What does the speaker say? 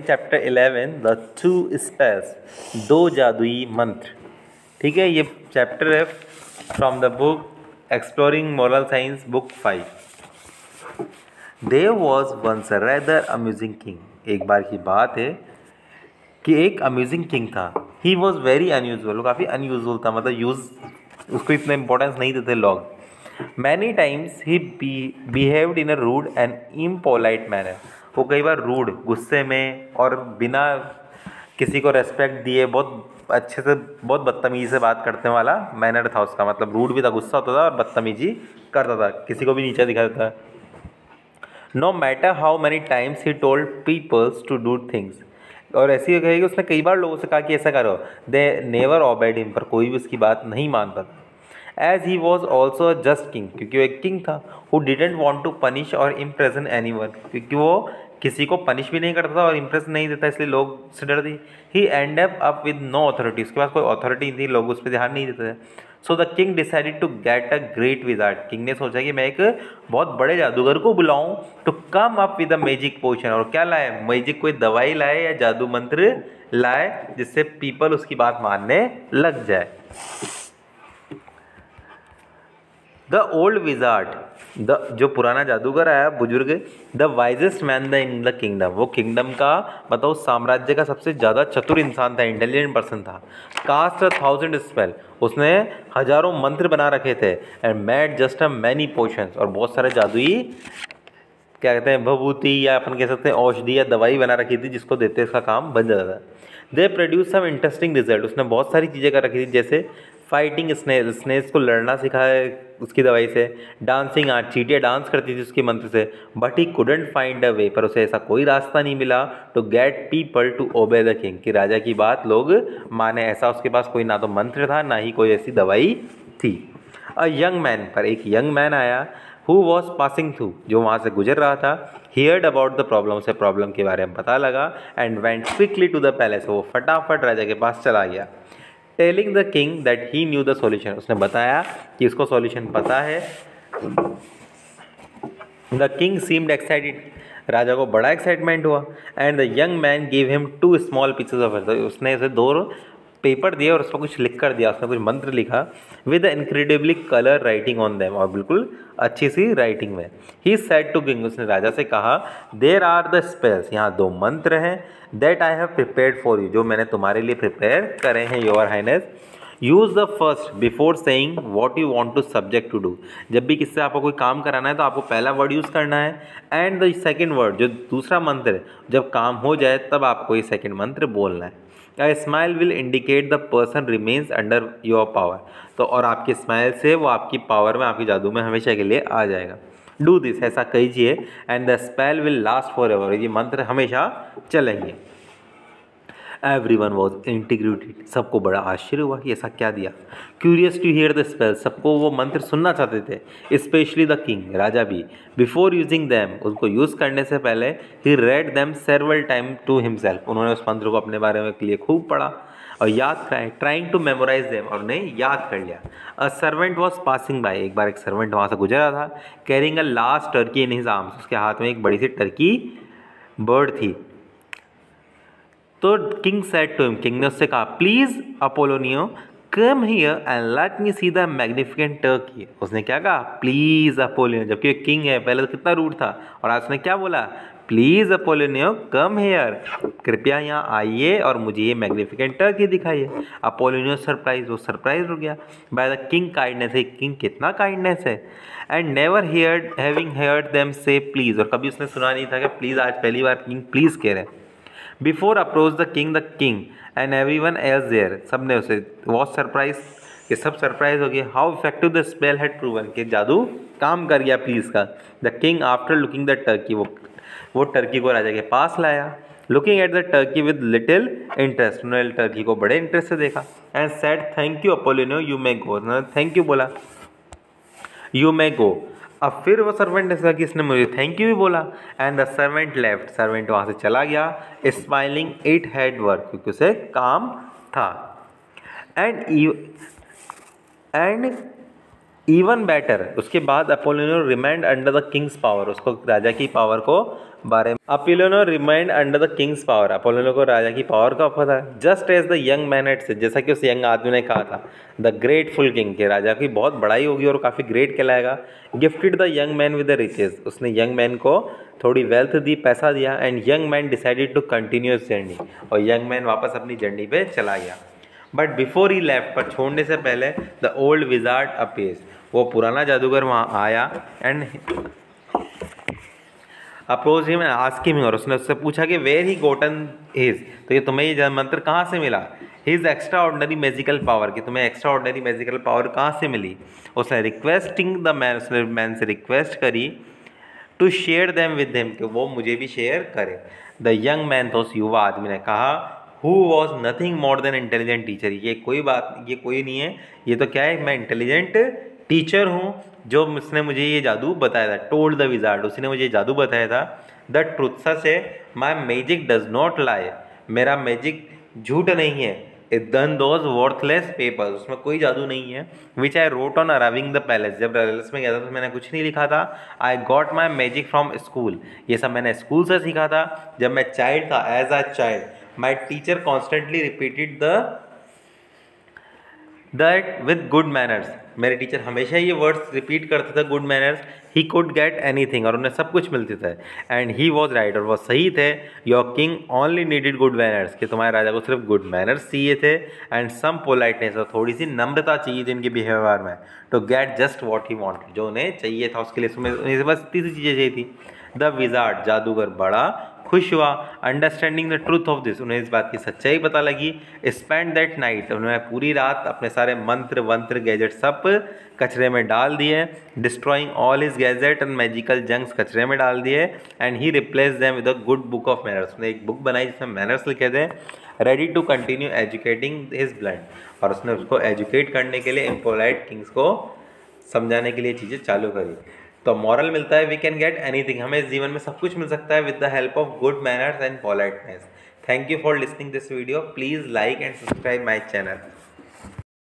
Chapter 11 the two spells, दो जादुई मंत्र। ठीक है, ये चैप्टर है from the book exploring moral science book 5। There was once a rather amusing king. एक बार की बात है कि एक अम्यूजिंग किंग था। ही वॉज वेरी अनयूजल, काफ़ी अनयूजल था, मतलब उसको इतना इंपॉर्टेंस नहीं देते लोग। Many times he behaved in a rude and impolite manner. वो कई बार रूड, गुस्से में और बिना किसी को रेस्पेक्ट दिए बहुत अच्छे से, बहुत बदतमीजी से बात करने वाला मैनर था उसका। मतलब रूड भी था, गुस्सा होता था और बदतमीजी करता था, किसी को भी नीचे दिखाता था। No matter how many times he told peoples to do things. और ऐसी है कि उसने कई बार लोगों से कहा कि ऐसा करो, दे नेवर ओबेड हिम, पर कोई भी उसकी बात नहीं मानता था। As he was also a just king, क्योंकि वो एक किंग था who didn't want to punish और इम्प्रेसन एनी वन, क्योंकि वो किसी को पनिश भी नहीं करता था और इम्प्रेस नहीं देता, इसलिए लोग से डरती। He end up with no authority, उसके पास कोई अथॉरिटी नहीं थी, लोग उस पर ध्यान नहीं देते थे। So the king decided to get a great wizard. King ने सोचा कि मैं एक बहुत बड़े जादूगर को बुलाऊं to come up with a magic potion. और क्या लाए? मैजिक कोई दवाई लाए या जादू मंत्र लाए जिससे पीपल उसकी बात मानने लग जाए। द ओल्ड विजार्ड, द जो पुराना जादूगर आया, बुजुर्ग, the wisest man in the kingdom, वो किंगडम का मतलब उस साम्राज्य का सबसे ज़्यादा चतुर इंसान था, इंटेलिजेंट पर्सन था। कास्ट 1000 स्पेल, उसने हजारों मंत्र बना रखे थे। And made just a many potions, और बहुत सारे जादुई क्या कहते हैं, भभूति या अपन कह सकते हैं औषधि या दवाई बना रखी थी, जिसको देते इसका काम बन जाता था। They produce some interesting result, उसने बहुत सारी चीज़ें कर रखी थी, जैसे फाइटिंग स्नेक्स को लड़ना सिखाया उसकी दवाई से। डांसिंग आर्ट, चींटियाँ डांस करती थी उसके मंत्र से। But he couldn't find a way, पर उसे ऐसा कोई रास्ता नहीं मिला to get people to obey the king, कि राजा की बात लोग माने। ऐसा उसके पास कोई ना तो मंत्र था, ना ही कोई ऐसी दवाई थी। अ यंग मैन, पर एक यंग मैन आया, हु वॉज पासिंग थ्रू, जो वहाँ से गुजर रहा था। हियर्ड अबाउट द प्रॉब्लम, उसे प्रॉब्लम के बारे में पता लगा। And went quickly to the palace, वो फटाफट राजा के पास चला गया। Telling the king that he knew the solution, उसने बताया कि उसको सॉल्यूशन पता है। द किंग सीम्ड एक्साइटेड, राजा को बड़ा एक्साइटमेंट हुआ। And the young man give him 2 small pieces of, उसने उसे 2 पेपर दिए और उसमें कुछ लिख कर दिया, उसने कुछ मंत्र लिखा with incredibly colour writing on them, और बिल्कुल अच्छी सी राइटिंग में। ही सेड टू किंग, उसने राजा से कहा, देयर आर द स्पेल्स, यहाँ 2 मंत्र हैं, that I have prepared for you, जो मैंने तुम्हारे लिए प्रिपेयर करे हैं your highness. Use the first before saying what you want to subject to do, जब भी किससे आपको कोई काम कराना है तो आपको पहला वर्ड यूज़ करना है। एंड द सेकेंड वर्ड, जो दूसरा मंत्र, जब काम हो जाए तब आपको ये सेकेंड मंत्र बोलना है। A smile will indicate the person remains under your power, तो और आपकी स्माइल से वो आपकी पावर में, आपकी जादू में हमेशा के लिए आ जाएगा। डू दिस, ऐसा कीजिए। And the spell will last for ever, ये मंत्र हमेशा चलेंगे। एवरीवन वॉज इंटीग्रेटेड, सबको बड़ा आश्चर्य हुआ कि ऐसा क्या दिया। Curious to hear the spell, सबको वो मंत्र सुनना चाहते थे, स्पेशली द किंग, राजा भी। बिफोर यूजिंग दैम, उनको यूज़ करने से पहले, he read them several time to himself, उन्होंने उस मंत्र को अपने बारे में के लिए खूब पढ़ा और याद कराए। ट्राइंग टू मेमोराइज देम, और उन्हें याद कर लिया। A servant was passing by, एक बार एक सर्वेंट वहाँ से गुजरा था। Carrying a large Turkey in his arms, उसके हाथ में एक बड़ी सी टर्की बर्ड थी। तो king said to him, king ने उससे कहा, please Apolonio come here and let me see the magnificent turkey. उसने क्या कहा? प्लीज अपोलोनियो, जबकि किंग है, पहले तो कितना रूड था, और आज उसने क्या बोला? प्लीज अपोलोनियो कम हियर, कृपया यहाँ आइए और मुझे ये मैग्निफिकेंट टर्की दिखाइए। अपोलोनियो सरप्राइज, वो सरप्राइज हो गया by the king kindness, king कितना काइंडनेस है। And never heard having heard them से प्लीज, और कभी उसने सुना नहीं था कि प्लीज, आज पहली बार किंग प्लीज कह रहे हैं। Before approach the king and everyone else there, सब ने उसे वॉज सरप्राइज, ये सब सरप्राइज हो गए। How effective the spell had proven, कि जादू काम कर गया प्लीज का। The king after looking the turkey, वो टर्की को राजा के पास लाया। Looking at the turkey with little interest, उन्होंने टर्की को बड़े इंटरेस्ट से देखा। And said thank you Apolonio, you may go, उन्होंने थैंक यू बोला, यू मे गो। अब फिर वो सर्वेंट ऐसा कि इसने मुझे थैंक यू भी बोला। And the servant left, servant वहाँ से चला गया। स्माइलिंग इट हैड वर्क, क्योंकि उसे काम था। एंड इवन बेटर, उसके बाद Apolonio remained under the king's power, उसको राजा की पावर को बारे में। Apolonio remind under the king's power, Apolonio को राजा की पावर का पता है। Just as the young man had said, जैसा कि उस यंग आदमी ने कहा था, द ग्रेटफुल किंग, के राजा की बहुत बड़ाई होगी और काफ़ी ग्रेट कहलाएगा। Gifted the young man with the riches, उसने यंग मैन को थोड़ी वेल्थ दी, पैसा दिया। And young man decided to continue his journey, और यंग मैन वापस अपनी जर्नी पे चला गया। बट बिफोर ही लेफ्ट, पर छोड़ने से पहले, द ओल्ड विजार्ड अपीयर्स, वो पुराना जादूगर वहाँ आया। And approach him and asked him, और उसने उससे पूछा कि वेयर ही गोटन हिज, तो ये तुम्हें ये मंत्र कहाँ से मिला। His extra ordinary magical power, कि तुम्हें एक्स्ट्रा ऑर्डनरी मैजिकल पावर कहाँ से मिली। उसने रिक्वेस्टिंग द मैन, उसने मैन से रिक्वेस्ट करी to share them with him, कि वो मुझे भी शेयर करे। द यंग मैन, तो उस युवा आदमी ने कहा, who was nothing more than intelligent teacher, ये कोई बात, ये कोई नहीं है, ये तो क्या है, मैं इंटेलिजेंट टीचर हूँ जो उसने मुझे ये जादू बताया था। टोल्ड द विजार्ड, उसने मुझे ये जादू बताया था। द ट्रुथ, सच है, माई मैजिक डज नॉट लाई, मेरा मैजिक झूठ नहीं है। दन दोज वर्थलेस पेपर्स, उसमें कोई जादू नहीं है। Which I wrote on arriving the palace, जब पैलेस में गया था तो मैंने कुछ नहीं लिखा था। I got my magic from school, ये सब मैंने स्कूल से सीखा था जब मैं चाइल्ड था। As a child my teacher constantly repeated that with good manners, मेरे टीचर हमेशा ये वर्ड्स रिपीट करते थे, good manners, he could get anything, और उन्हें सब कुछ मिलते थे। एंड ही वॉज राइट, और वो सही थे। Your king only needed good manners, कि तुम्हारे राजा को सिर्फ गुड मैनर्स चाहिए थे। एंड सम पोलाइटनेस, और थोड़ी सी नम्रता चाहिए थी इनके बिहेवियर में, to get just what he wanted, जो उन्हें चाहिए था उसके लिए उन्हें बस तीसरी चीज़ें चाहिए थी। द विजार्ड, जादूगर बड़ा खुश हुआ। Understanding the truth of this, उन्हें इस बात की सच्चाई पता लगी। स्पेंड दैट नाइट, उन्होंने पूरी रात अपने सारे मंत्र वंत्र गैजेट सब कचरे में डाल दिए। Destroying all his gadget and magical junks कचरे में डाल दिए। And he replace them with a good book of manners, उसने एक बुक बनाई जिसमें मैनर्स लिखे थे। Ready to continue educating his blood, और उसने उसको एजुकेट करने के लिए इम्पोलाइट किंग्स को समझाने के लिए चीज़ें चालू करी। तो मॉरल मिलता है, वी कैन गेट एनीथिंग, हमें इस जीवन में सब कुछ मिल सकता है with the help of good manners and politeness. Thank you for listening this video, please like and subscribe my channel.